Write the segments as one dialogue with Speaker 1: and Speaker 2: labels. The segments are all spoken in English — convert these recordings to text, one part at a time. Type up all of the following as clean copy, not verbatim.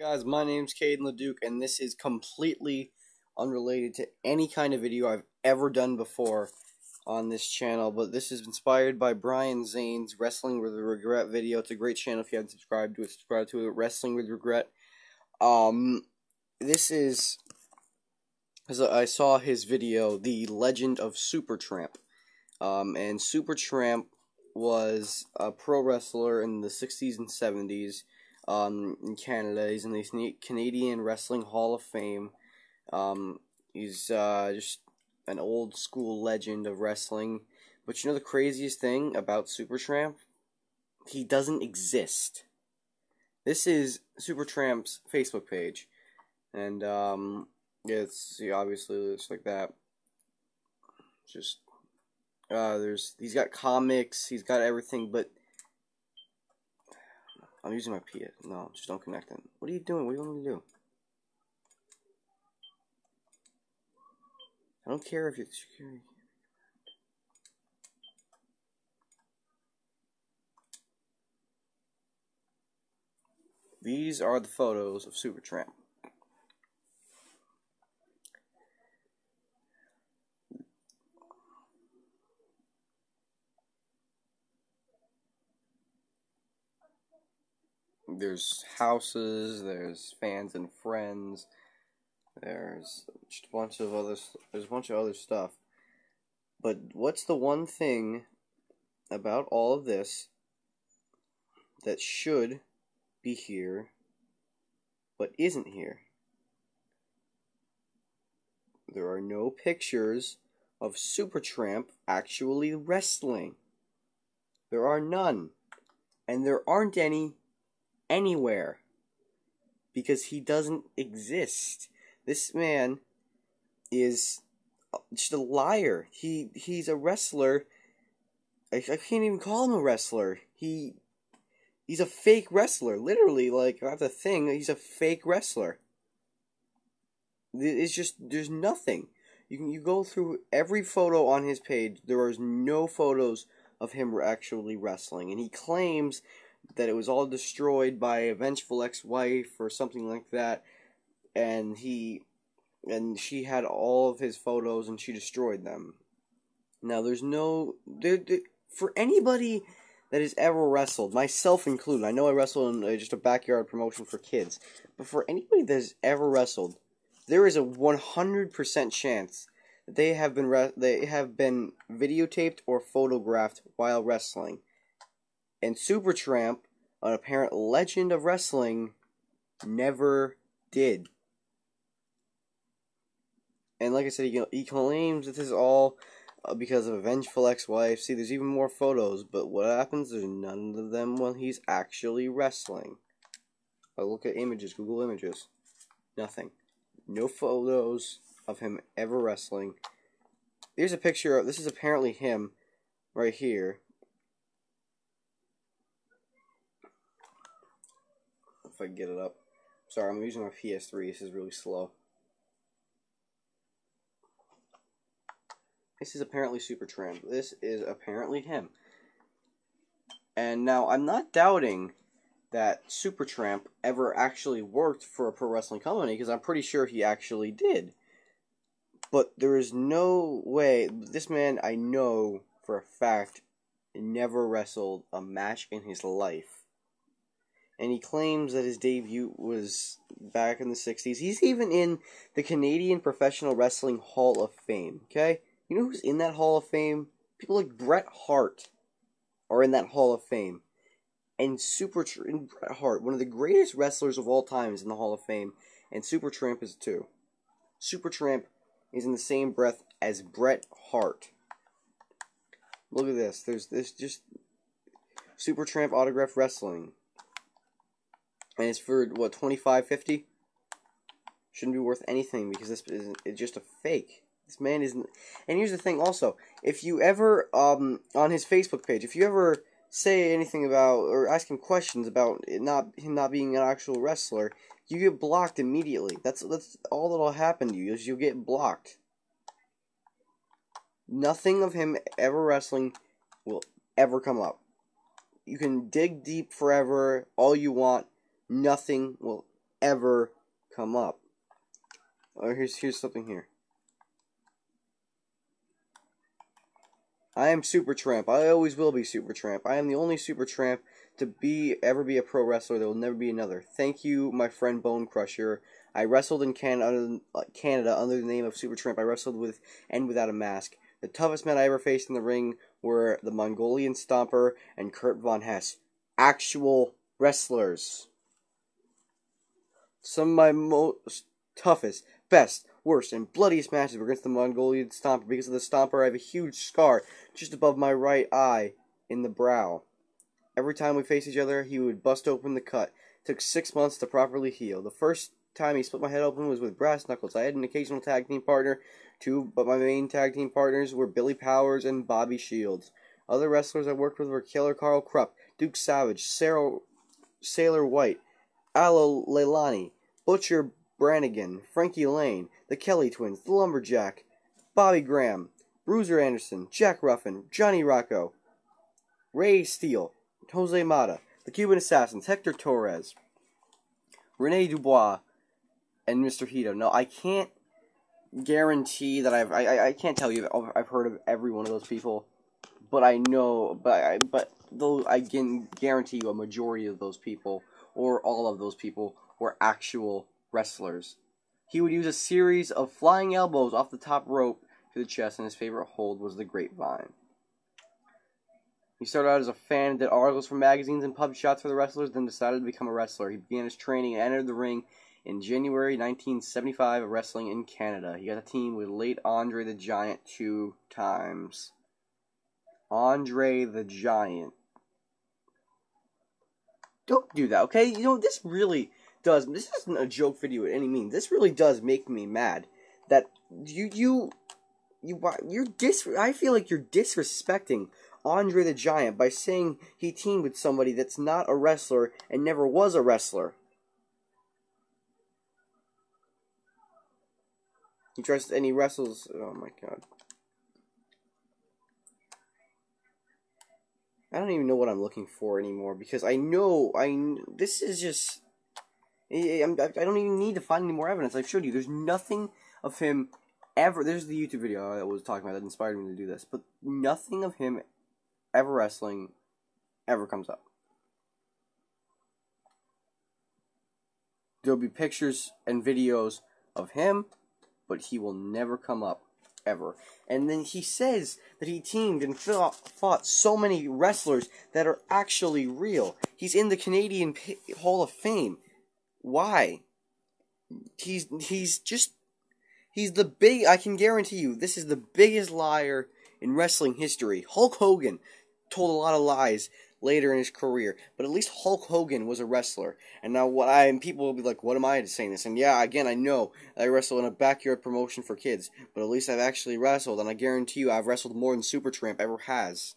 Speaker 1: Guys, my name's Caden LeDuc, and this is completely unrelated to any kind of video I've ever done before on this channel, but this is inspired by Brian Zane's Wrestling with Regret video. It's a great channel. If you haven't subscribed to it, subscribe to it. Wrestling with Regret. This is, as I saw his video, The Legend of Supertramp. And Supertramp was a pro wrestler in the 60s and 70s. In Canada. He's in the Canadian Wrestling Hall of Fame. He's just an old school legend of wrestling. But you know the craziest thing about Supertramp? He doesn't exist. This is Supertramp's Facebook page. And obviously it's like that. Just he's got comics, he's got everything, but I'm using my PS. No, just don't connect it. What are you doing? What do you want me to do? I don't care if you're security. These are the photos of Supertramp. There's houses, there's fans and friends, there's just a bunch of other stuff. But what's the one thing about all of this that should be here but isn't here? There are no pictures of Supertramp actually wrestling. There are none. And there aren't any anywhere, because he doesn't exist. This man is just a liar. He's a wrestler. I can't even call him a wrestler. He's a fake wrestler. Literally, like, that's a thing. He's a fake wrestler. It's just, there's nothing. You go through every photo on his page. There is no photos of him actually wrestling, and he claims that it was all destroyed by a vengeful ex-wife or something like that, and she had all of his photos and she destroyed them. Now there's no for anybody that has ever wrestled, myself included. I know I wrestled in just a backyard promotion for kids, but for anybody that has ever wrestled, there is a 100% chance that they have been videotaped or photographed while wrestling. And Supertramp, an apparent legend of wrestling, never did. And like I said, he claims that this is all because of a vengeful ex-wife. See, there's even more photos, but what happens? There's none of them when he's actually wrestling. I look at images, Google Images. Nothing. No photos of him ever wrestling. Here's a picture of, this is apparently him, right here. If I can get it up. Sorry, I'm using my PS3. This is really slow. This is apparently Supertramp. This is apparently him. And now, I'm not doubting that Supertramp ever actually worked for a pro wrestling company, because I'm pretty sure he actually did. But there is no way. This man, I know for a fact, never wrestled a match in his life. And he claims that his debut was back in the 60s. He's even in the Canadian Professional Wrestling Hall of Fame, okay? You know who's in that Hall of Fame? People like Bret Hart are in that Hall of Fame. And Bret Hart, one of the greatest wrestlers of all time, is in the Hall of Fame. And Supertramp is too. Supertramp is in the same breath as Bret Hart. Look at this. There's this just Supertramp autograph wrestling. And it's for, what, $25.50? Shouldn't be worth anything, because it's just a fake. This man isn't. And here's the thing also. If you ever, on his Facebook page, if you ever say anything about, or ask him questions about him not being an actual wrestler, you get blocked immediately. That's all that'll happen to you, is you'll get blocked. Nothing of him ever wrestling will ever come up. You can dig deep forever, all you want. Nothing will ever come up. Oh, here's something here. I am Supertramp. I always will be Supertramp. I am the only Supertramp to ever be a pro wrestler. There will never be another. Thank you, my friend Bone Crusher. I wrestled in Canada under the name of Supertramp. I wrestled with and without a mask. The toughest men I ever faced in the ring were the Mongolian Stomper and Kurt Von Hess. Actual wrestlers. Some of my most toughest, best, worst, and bloodiest matches were against the Mongolian Stomper. Because of the Stomper, I have a huge scar just above my right eye in the brow. Every time we faced each other, he would bust open the cut. It took 6 months to properly heal. The first time he split my head open was with brass knuckles. I had an occasional tag team partner, too, but my main tag team partners were Billy Powers and Bobby Shields. Other wrestlers I worked with were Killer Carl Krupp, Duke Savage, Sailor White, Alo Leilani, Butcher Brannigan, Frankie Lane, the Kelly Twins, the Lumberjack, Bobby Graham, Bruiser Anderson, Jack Ruffin, Johnny Rocco, Ray Steele, Jose Mata, the Cuban Assassins, Hector Torres, Rene Dubois, and Mr. Hito. No, I can't guarantee that I can't tell you I've heard of every one of those people, but I know, but though I can guarantee you a majority of those people, or all of those people, were actual wrestlers. He would use a series of flying elbows off the top rope to the chest, and his favorite hold was the grapevine. He started out as a fan, did articles for magazines and pub shots for the wrestlers, then decided to become a wrestler. He began his training and entered the ring in January 1975 of wrestling in Canada. He got a team with late Andre the Giant 2 times. Andre the Giant. Don't do that, okay? You know, this really does, this isn't a joke video at any means. This really does make me mad that I feel like you're disrespecting Andre the Giant by saying he teamed with somebody that's not a wrestler and never was a wrestler. He tries and he wrestles. Oh my god. I don't even know what I'm looking for anymore because I know this is just. I don't even need to find any more evidence. I've showed you. There's nothing of him ever. There's the YouTube video I was talking about that inspired me to do this, but nothing of him ever wrestling ever comes up. There'll be pictures and videos of him, but he will never come up, ever. And then he says that he teamed and fought so many wrestlers that are actually real. He's in the Canadian Hall of Fame. Why? He's the big, I can guarantee you, this is the biggest liar in wrestling history. Hulk Hogan told a lot of lies later in his career, but at least Hulk Hogan was a wrestler. And now people will be like, what am I saying this? And yeah, again, I know I wrestle in a backyard promotion for kids, but at least I've actually wrestled, and I guarantee you I've wrestled more than Supertramp ever has.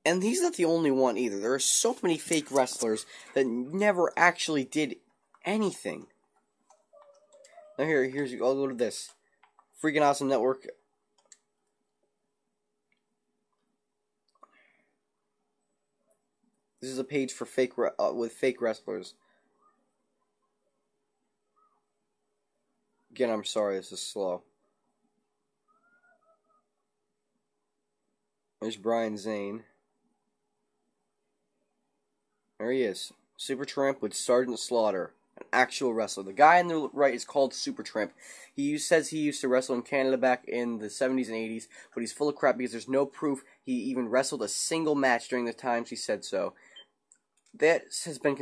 Speaker 1: And he's not the only one either. There are so many fake wrestlers that never actually did anything. Now I'll go to this. Freaking Awesome Network. This is a page for with fake wrestlers. Again, I'm sorry, this is slow. There's Brian Zane. There he is. Supertramp with Sergeant Slaughter. An actual wrestler. The guy on the right is called Supertramp. He says he used to wrestle in Canada back in the 70s and 80s, but he's full of crap because there's no proof he even wrestled a single match during the times he said so. That has been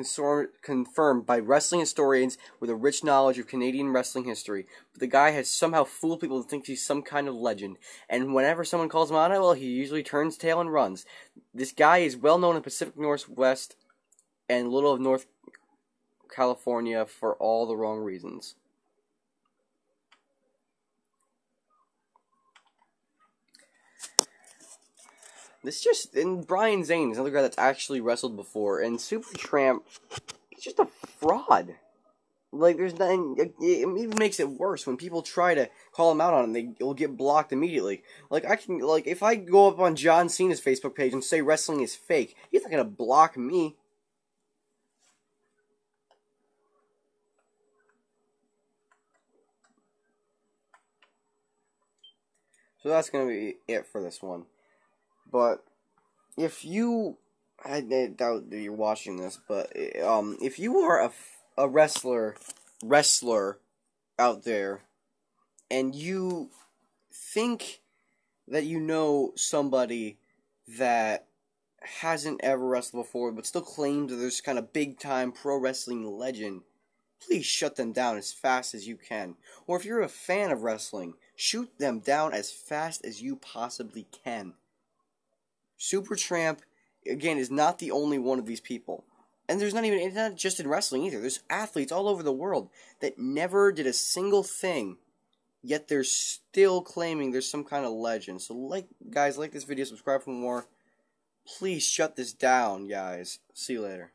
Speaker 1: confirmed by wrestling historians with a rich knowledge of Canadian wrestling history. But the guy has somehow fooled people to think he's some kind of legend. And whenever someone calls him on it, well, he usually turns tail and runs. This guy is well known in the Pacific Northwest and little of North California for all the wrong reasons. And Brian Zane is another guy that's actually wrestled before, and Supertramp is just a fraud. Like, there's nothing, it even makes it worse when people try to call him out on it, they'll get blocked immediately. Like, if I go up on John Cena's Facebook page and say wrestling is fake, he's not gonna block me. So that's going to be it for this one. But if you, I doubt that you're watching this, but if you are a wrestler out there, and you think that you know somebody that hasn't ever wrestled before, but still claims that there's kind of big time pro wrestling legend, please shut them down as fast as you can. Or if you're a fan of wrestling, shoot them down as fast as you possibly can. Supertramp, again, is not the only one of these people. And it's not just in wrestling either. There's athletes all over the world that never did a single thing, yet they're still claiming there's some kind of legend. So guys, like this video, subscribe for more. Please shut this down, guys. See you later.